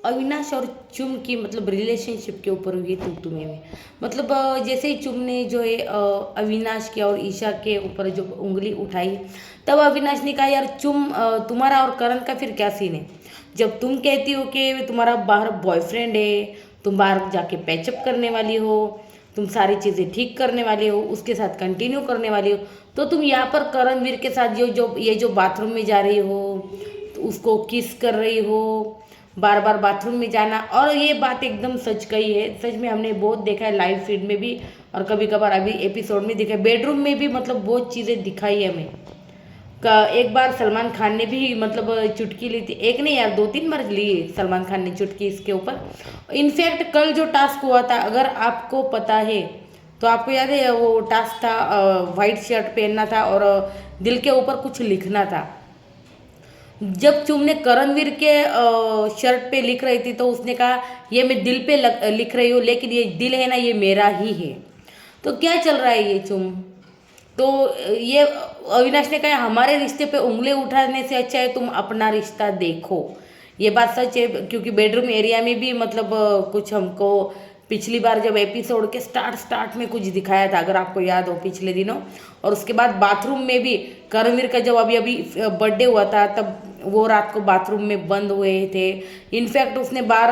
अविनाश और चुम की मतलब रिलेशनशिप के ऊपर हुई तुम में। मतलब जैसे ही चुम ने जो है अविनाश के और ईशा के ऊपर जो उंगली उठाई, तब अविनाश ने कहा यार चुम, तुम्हारा और करण का फिर क्या सीन है? जब तुम कहती हो कि तुम्हारा बाहर बॉयफ्रेंड है, तुम बाहर जाके पैचअप करने वाली हो, तुम सारी चीज़ें ठीक करने वाले हो, उसके साथ कंटिन्यू करने वाली हो, तो तुम यहाँ पर करणवीर के साथ जो बाथरूम में जा रही हो, तो उसको किस कर रही हो, बार बार बाथरूम में जाना। और ये बात एकदम सच कही है, सच में हमने बहुत देखा है लाइव फीड में भी, और कभी कभार अभी एपिसोड में देखा है, बेडरूम में भी मतलब बहुत चीज़ें दिखाई है हमें। एक बार सलमान खान ने भी मतलब चुटकी ली थी, एक नहीं यार 2-3 बार ली सलमान खान ने चुटकी इसके ऊपर। इनफैक्ट कल जो टास्क हुआ था, अगर आपको पता है तो आपको याद है वो टास्क था, वाइट शर्ट पहनना था और दिल के ऊपर कुछ लिखना था। जब चुम ने करणवीर के शर्ट पे लिख रही थी तो उसने कहा ये मैं दिल पे लिख रही हूँ, लेकिन ये दिल है ना ये मेरा ही है। तो क्या चल रहा है ये चुम? तो ये अविनाश ने कहा हमारे रिश्ते पे उंगली उठाने से अच्छा है तुम अपना रिश्ता देखो। ये बात सच है, क्योंकि बेडरूम एरिया में भी मतलब कुछ हमको पिछली बार जब एपिसोड के स्टार्ट में कुछ दिखाया था, अगर आपको याद हो पिछले दिनों। और उसके बाद बाथरूम में भी करणवीर का जब अभी अभी बर्थडे हुआ था, तब वो रात को बाथरूम में बंद हुए थे। इनफैक्ट उसने बार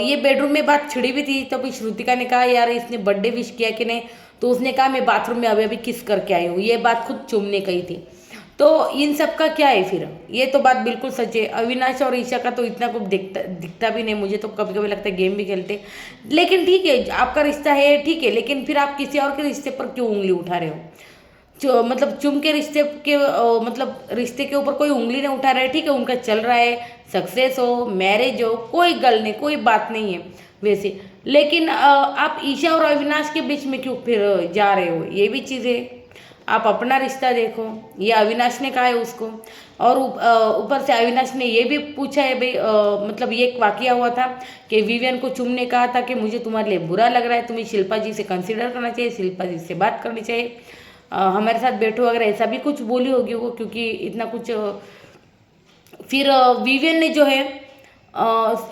ये बेडरूम में बात छिड़ी भी थी, तब श्रुतिका ने कहा यार इसने बर्थडे विश किया कि नहीं, तो उसने कहा मैं बाथरूम में अभी अभी किस करके आई हूँ, ये बात खुद चुम ने कही थी। तो इन सब का क्या है फिर? ये तो बात बिल्कुल सच है। अविनाश और ईशा का तो इतना कुछ दिखता भी नहीं, मुझे तो कभी कभी लगता है गेम भी खेलते। लेकिन ठीक है, आपका रिश्ता है ठीक है, लेकिन फिर आप किसी और के रिश्ते पर क्यों उंगली उठा रहे हो? मतलब चुम के रिश्ते के मतलब रिश्ते के ऊपर कोई उंगली नहीं उठा रहा है, ठीक है उनका चल रहा है, सक्सेस हो, मैरिज हो, कोई गल नहीं, कोई बात नहीं है वैसे। लेकिन आप ईशा और अविनाश के बीच में क्यों फिर जा रहे हो? ये भी चीज़ है, आप अपना रिश्ता देखो। ये अविनाश ने कहा है उसको। और ऊपर से अविनाश ने ये भी पूछा है भाई, मतलब ये एक वाकया हुआ था कि विवियन को चुम ने कहा था कि मुझे तुम्हारे लिए बुरा लग रहा है, तुम्हें शिल्पा जी से कंसिडर करना चाहिए, शिल्पा जी से बात करनी चाहिए, हमारे साथ बैठो, अगर ऐसा भी कुछ बोली होगी वो, क्योंकि इतना कुछ फिर विवियन ने जो है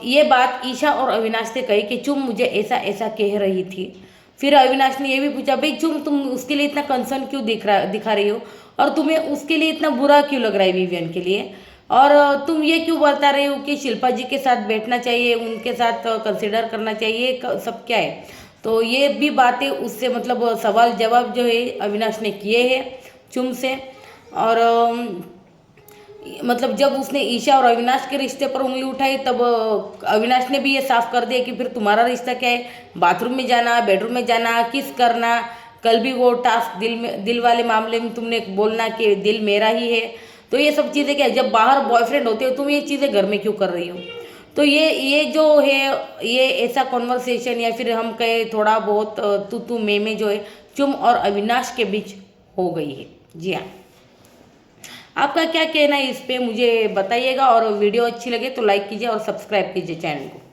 ये बात ईशा और अविनाश से कही कि चुम मुझे ऐसा ऐसा कह रही थी। फिर अविनाश ने ये भी पूछा भाई चुम तुम उसके लिए इतना कंसर्न क्यों दिखा रही हो, और तुम्हें उसके लिए इतना बुरा क्यों लग रहा है विवियन के लिए, और तुम ये क्यों बता रहे हो कि शिल्पा जी के साथ बैठना चाहिए, उनके साथ कंसिडर करना चाहिए, सब क्या है? तो ये भी बातें उससे मतलब सवाल जवाब जो है अविनाश ने किए हैं चुम से। और मतलब जब उसने ईशा और अविनाश के रिश्ते पर उंगली उठाई, तब अविनाश ने भी ये साफ कर दिया कि फिर तुम्हारा रिश्ता क्या है, बाथरूम में जाना, बेडरूम में जाना, किस करना। कल भी वो टास्क दिल वाले मामले में तुमने बोलना कि दिल मेरा ही है। तो ये सब चीज़ें क्या है, जब बाहर बॉयफ्रेंड होते हो तुम ये चीज़ें घर में क्यों कर रही हो? तो ये जो है, ये ऐसा कॉन्वर्सेशन या फिर हम कहे थोड़ा बहुत तू मैं जो है चुम और अविनाश के बीच हो गई है। जी हाँ, आपका क्या कहना है इस पे मुझे बताइएगा, और वीडियो अच्छी लगे तो लाइक कीजिए और सब्सक्राइब कीजिए चैनल को।